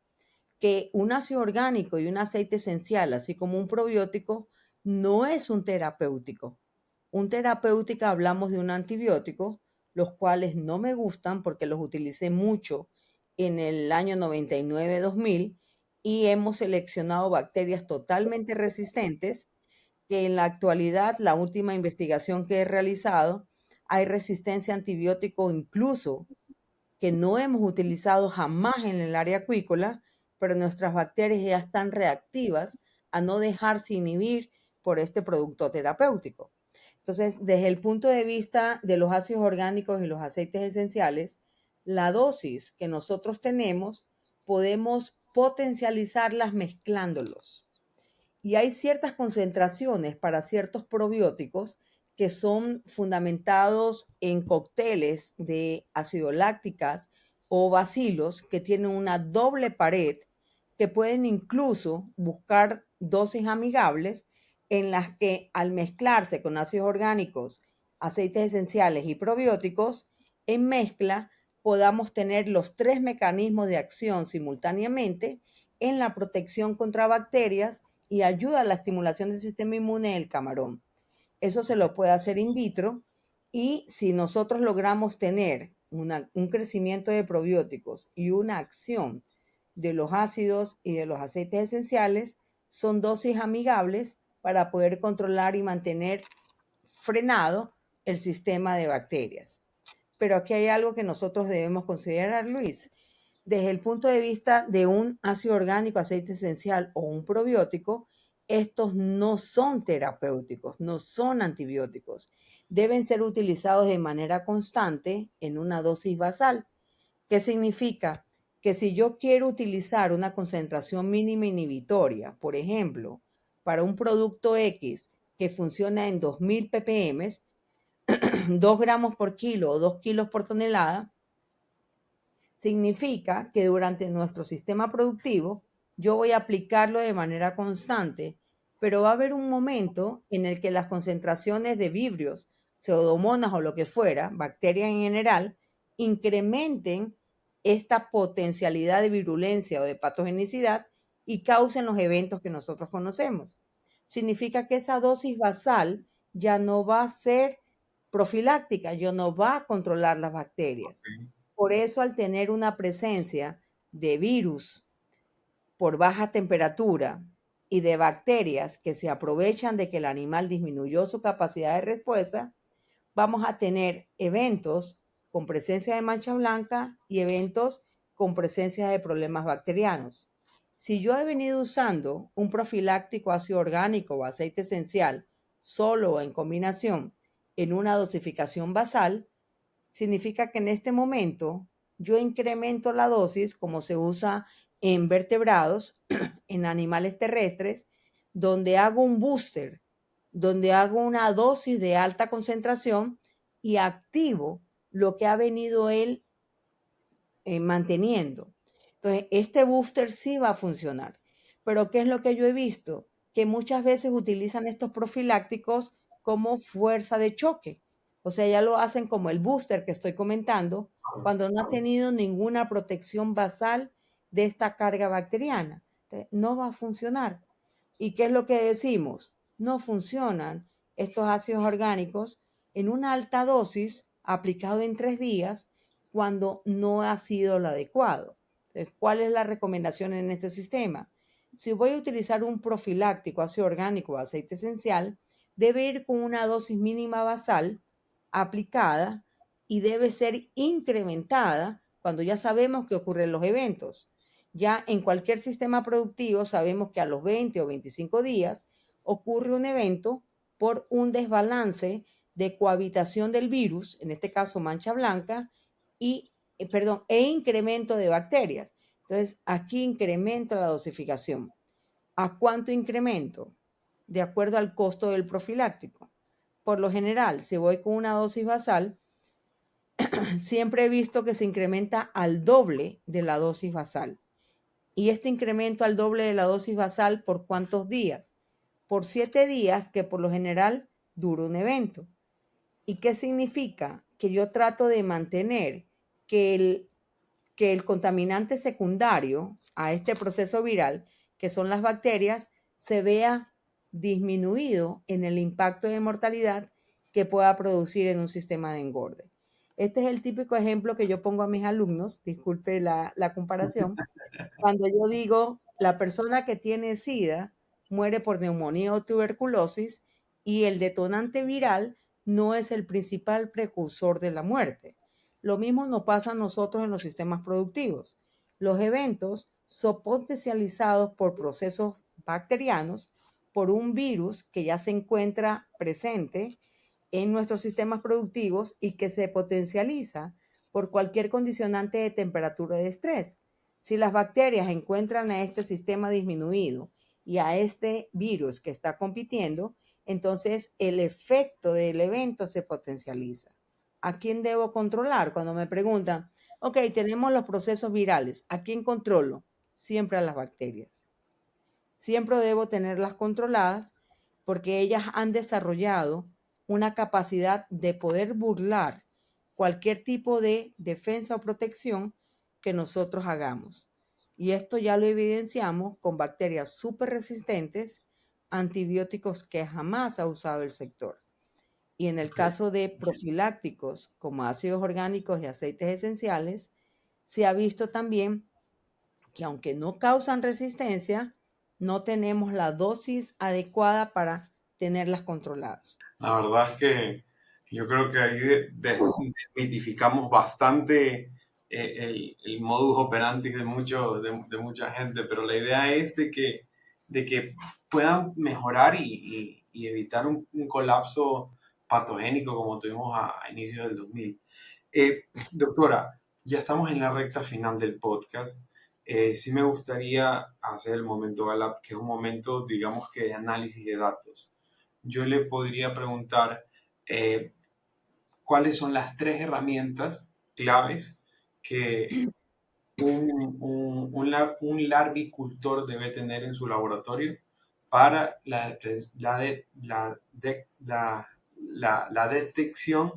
Que un ácido orgánico y un aceite esencial, así como un probiótico, no es un terapéutico. Un terapéutico hablamos de un antibiótico, los cuales no me gustan porque los utilicé mucho en el año 99-2000 y hemos seleccionado bacterias totalmente resistentes que en la actualidad, la última investigación que he realizado, hay resistencia a antibiótico incluso que no hemos utilizado jamás en el área acuícola, pero nuestras bacterias ya están reactivas a no dejarse inhibir por este producto terapéutico. Entonces, desde el punto de vista de los ácidos orgánicos y los aceites esenciales, la dosis que nosotros tenemos podemos potencializarlas mezclándolos. Y hay ciertas concentraciones para ciertos probióticos que son fundamentados en cócteles de ácido lácticas o bacilos que tienen una doble pared que pueden incluso buscar dosis amigables en las que al mezclarse con ácidos orgánicos, aceites esenciales y probióticos, en mezcla podamos tener los tres mecanismos de acción simultáneamente en la protección contra bacterias y ayuda a la estimulación del sistema inmune del camarón. Eso se lo puede hacer in vitro y si nosotros logramos tener un crecimiento de probióticos y una acción de los ácidos y de los aceites esenciales, son dosis amigables para poder controlar y mantener frenado el sistema de bacterias. Pero aquí hay algo que nosotros debemos considerar, Luis. Desde el punto de vista de un ácido orgánico, aceite esencial o un probiótico, estos no son terapéuticos, no son antibióticos. Deben ser utilizados de manera constante en una dosis basal. ¿Qué significa? Que si yo quiero utilizar una concentración mínima inhibitoria, por ejemplo, para un producto X que funciona en 2000 ppm, 2 gramos por kilo o 2 kilos por tonelada, significa que durante nuestro sistema productivo yo voy a aplicarlo de manera constante, pero va a haber un momento en el que las concentraciones de vibrios, pseudomonas o lo que fuera, bacterias en general, incrementen esta potencialidad de virulencia o de patogenicidad y causen los eventos que nosotros conocemos. Significa que esa dosis basal ya no va a ser profiláctica, ya no va a controlar las bacterias. Ok. Por eso, al tener una presencia de virus por baja temperatura y de bacterias que se aprovechan de que el animal disminuyó su capacidad de respuesta, vamos a tener eventos con presencia de mancha blanca y eventos con presencia de problemas bacterianos. Si yo he venido usando un profiláctico ácido orgánico o aceite esencial solo o en combinación en una dosificación basal, significa que en este momento yo incremento la dosis como se usa en vertebrados, en animales terrestres, donde hago un booster, donde hago una dosis de alta concentración y activo lo que ha venido él manteniendo. Entonces, este booster sí va a funcionar. Pero ¿qué es lo que yo he visto? Que muchas veces utilizan estos profilácticos como fuerza de choque. O sea, ya lo hacen como el booster que estoy comentando, cuando no ha tenido ninguna protección basal de esta carga bacteriana. Entonces, no va a funcionar. ¿Y qué es lo que decimos? No funcionan estos ácidos orgánicos en una alta dosis aplicado en 3 días cuando no ha sido lo adecuado. Entonces, ¿cuál es la recomendación en este sistema? Si voy a utilizar un profiláctico ácido orgánico o aceite esencial, debe ir con una dosis mínima basal aplicada y debe ser incrementada cuando ya sabemos que ocurren los eventos. Ya en cualquier sistema productivo sabemos que a los 20 o 25 días ocurre un evento por un desbalance de cohabitación del virus, en este caso mancha blanca, e incremento de bacterias. Entonces, aquí incremento la dosificación. ¿A cuánto incremento? De acuerdo al costo del profiláctico. Por lo general, si voy con una dosis basal, siempre he visto que se incrementa al doble de la dosis basal. Y este incremento al doble de la dosis basal, ¿por cuántos días? por 7 días, que por lo general dura un evento. ¿Y qué significa? Que yo trato de mantener que el contaminante secundario a este proceso viral, que son las bacterias, se vea disminuido en el impacto de mortalidad que pueda producir en un sistema de engorde. Este es el típico ejemplo que yo pongo a mis alumnos, disculpe la comparación, cuando yo digo, la persona que tiene SIDA muere por neumonía o tuberculosis y el detonante viral no es el principal precursor de la muerte. Lo mismo nos pasa a nosotros en los sistemas productivos. Los eventos son potencializados por procesos bacterianos, por un virus que ya se encuentra presente en nuestros sistemas productivos y que se potencializa por cualquier condicionante de temperatura de estrés. Si las bacterias encuentran a este sistema disminuido y a este virus que está compitiendo, entonces el efecto del evento se potencializa. ¿A quién debo controlar? Cuando me preguntan, ok, tenemos los procesos virales, ¿a quién controlo? Siempre a las bacterias. Siempre debo tenerlas controladas porque ellas han desarrollado una capacidad de poder burlar cualquier tipo de defensa o protección que nosotros hagamos. Y esto ya lo evidenciamos con bacterias súper resistentes, antibióticos que jamás ha usado el sector. Y en el Ok. caso de profilácticos como ácidos orgánicos y aceites esenciales, se ha visto también que aunque no causan resistencia, no tenemos la dosis adecuada para tenerlas controladas. La verdad es que yo creo que ahí desmitificamos bastante el modus operandi de mucha gente, pero la idea es de que puedan mejorar y evitar un colapso patogénico como tuvimos a inicios del 2000. Doctora, ya estamos en la recta final del podcast. Sí me gustaría hacer el momento Galap, que es un momento, digamos que de análisis de datos. Yo le podría preguntar eh, cuáles son las 3 herramientas claves que un larvicultor debe tener en su laboratorio para la detección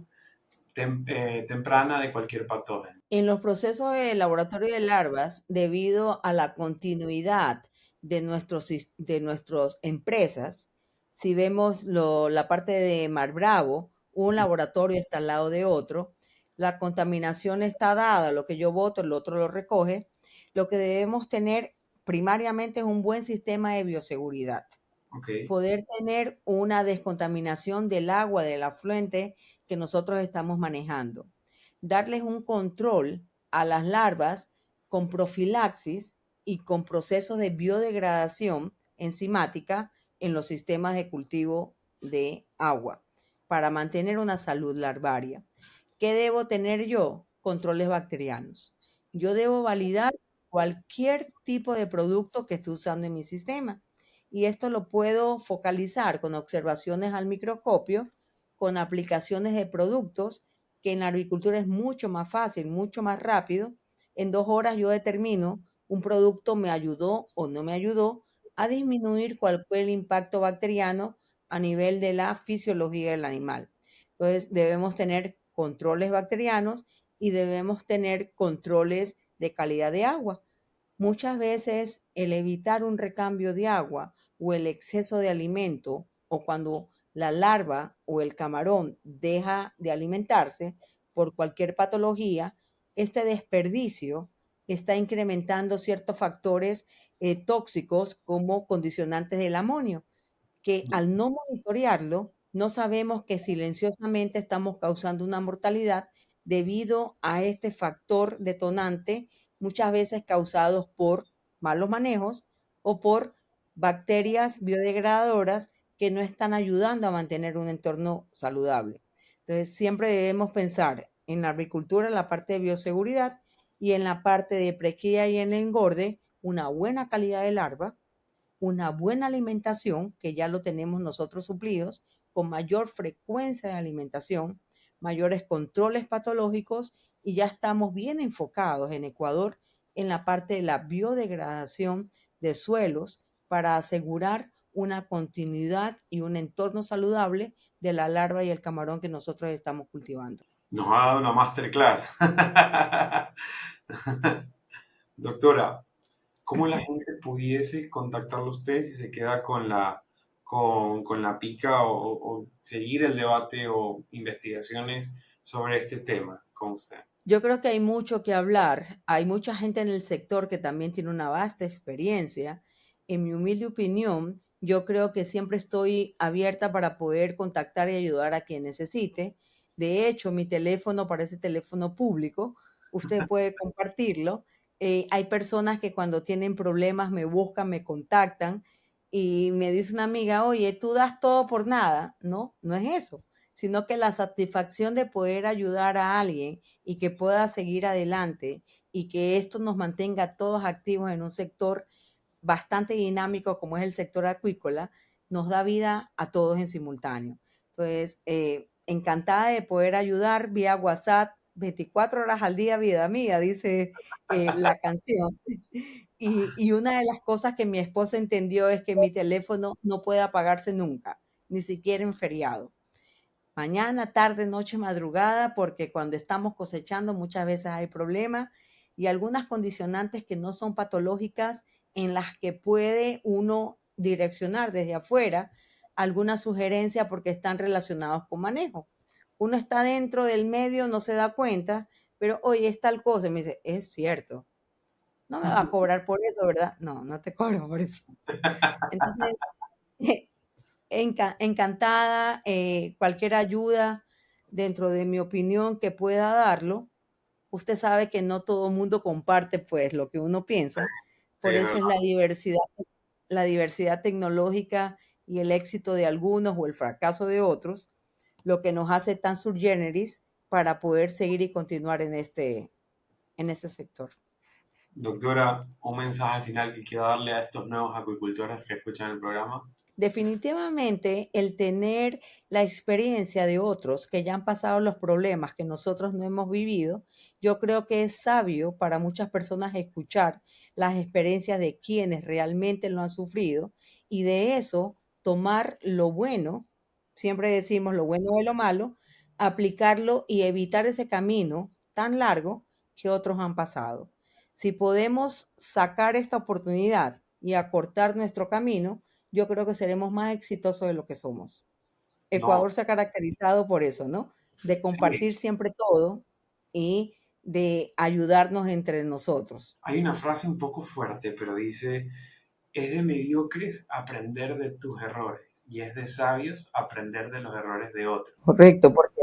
temprana de cualquier patógeno. En los procesos de laboratorio de larvas, debido a la continuidad de nuestras empresas, si vemos la parte de Mar Bravo, un laboratorio está al lado de otro, la contaminación está dada, lo que yo boto, el otro lo recoge. Lo que debemos tener primariamente es un buen sistema de bioseguridad, Ok, poder tener una descontaminación del agua, del afluente que nosotros estamos manejando, darles un control a las larvas con profilaxis y con procesos de biodegradación enzimática en los sistemas de cultivo de agua para mantener una salud larvaria. ¿Qué debo tener yo? Controles bacterianos. Yo debo validar cualquier tipo de producto que esté usando en mi sistema. Y esto lo puedo focalizar con observaciones al microscopio, con aplicaciones de productos, que en la agricultura es mucho más fácil, mucho más rápido. En 2 horas yo determino un producto me ayudó o no me ayudó a disminuir cuál fue el impacto bacteriano a nivel de la fisiología del animal. Entonces debemos tener controles bacterianos y debemos tener controles de calidad de agua. Muchas veces el evitar un recambio de agua o el exceso de alimento o cuando la larva o el camarón deja de alimentarse por cualquier patología, este desperdicio está incrementando ciertos factores tóxicos como condicionantes del amonio, que al no monitorearlo, no sabemos que silenciosamente estamos causando una mortalidad debido a este factor detonante, muchas veces causados por malos manejos o por bacterias biodegradadoras que no están ayudando a mantener un entorno saludable. Entonces, siempre debemos pensar en la agricultura, en la parte de bioseguridad y en la parte de precría y en el engorde, una buena calidad de larva, una buena alimentación, que ya lo tenemos nosotros suplidos, con mayor frecuencia de alimentación, mayores controles patológicos y ya estamos bien enfocados en Ecuador en la parte de la biodegradación de suelos para asegurar una continuidad y un entorno saludable de la larva y el camarón que nosotros estamos cultivando. Nos ha dado una masterclass. Doctora, ¿cómo la gente pudiese contactarlo a usted si se queda con la pica o seguir el debate o investigaciones sobre este tema con usted? Yo creo que hay mucho que hablar. Hay mucha gente en el sector que también tiene una vasta experiencia. En mi humilde opinión, yo creo que siempre estoy abierta para poder contactar y ayudar a quien necesite. De hecho, mi teléfono parece teléfono público. Usted puede compartirlo. Hay personas que cuando tienen problemas me buscan, me contactan y me dice una amiga, oye, tú das todo por nada. No, no es eso, sino que la satisfacción de poder ayudar a alguien y que pueda seguir adelante y que esto nos mantenga todos activos en un sector bastante dinámico como es el sector acuícola, nos da vida a todos en simultáneo. Entonces, encantada de poder ayudar vía WhatsApp, 24 horas al día, vida mía, dice la canción. Y una de las cosas que mi esposo entendió es que mi teléfono no puede apagarse nunca, ni siquiera en feriado. Mañana, tarde, noche, madrugada, porque cuando estamos cosechando muchas veces hay problemas y algunas condicionantes que no son patológicas en las que puede uno direccionar desde afuera alguna sugerencia porque están relacionados con manejo. Uno está dentro del medio, no se da cuenta, pero oye, es tal cosa, y me dice, es cierto, no me va a cobrar por eso, ¿verdad? No, no te cobro por eso. Entonces, encantada, cualquier ayuda dentro de mi opinión que pueda darlo. Usted sabe que no todo el mundo comparte pues lo que uno piensa, por Pero eso es la diversidad tecnológica y el éxito de algunos o el fracaso de otros, lo que nos hace tan sui generis para poder seguir y continuar en ese sector. doctora, un mensaje final que quiero darle a estos nuevos acuicultores que escuchan el programa. Definitivamente, el tener la experiencia de otros que ya han pasado los problemas que nosotros no hemos vivido, yo creo que es sabio para muchas personas escuchar las experiencias de quienes realmente lo han sufrido y de eso tomar lo bueno, siempre decimos lo bueno de lo malo, aplicarlo y evitar ese camino tan largo que otros han pasado. Si podemos sacar esta oportunidad y acortar nuestro camino, yo creo que seremos más exitosos de lo que somos. No, Ecuador se ha caracterizado por eso, ¿no? De sí, compartir siempre todo y de ayudarnos entre nosotros. hay una frase un poco fuerte, pero dice, es de mediocres aprender de tus errores y es de sabios aprender de los errores de otros. Correcto, porque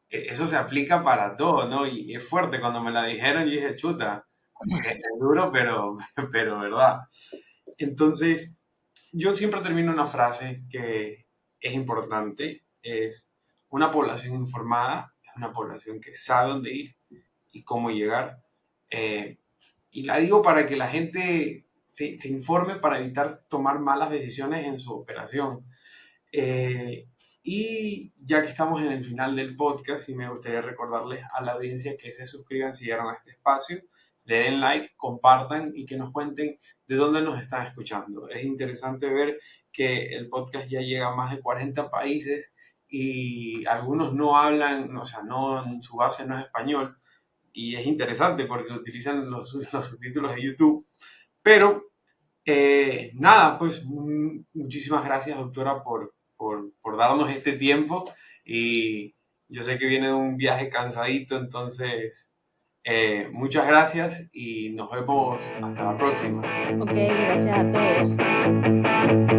Eso se aplica para todo, ¿no? Y es fuerte. Cuando me la dijeron, yo dije, chuta, es duro, pero verdad. Entonces, yo siempre termino una frase que es importante, es una población informada, es una población que sabe dónde ir y cómo llegar. Eh, y la digo para que la gente se informe para evitar tomar malas decisiones en su operación. Eh, y ya que estamos en el final del podcast, sí me gustaría recordarles a la audiencia que se suscriban si llegaron a este espacio, le den like, compartan y que nos cuenten de dónde nos están escuchando. Es interesante ver que el podcast ya llega a más de 40 países y algunos no hablan, o sea, no, su base no es español. Y es interesante porque utilizan los subtítulos de YouTube. Pero nada, pues muchísimas gracias, doctora, por darnos este tiempo. Y yo sé que viene de un viaje cansadito, entonces muchas gracias y nos vemos hasta la próxima. ok, gracias a todos.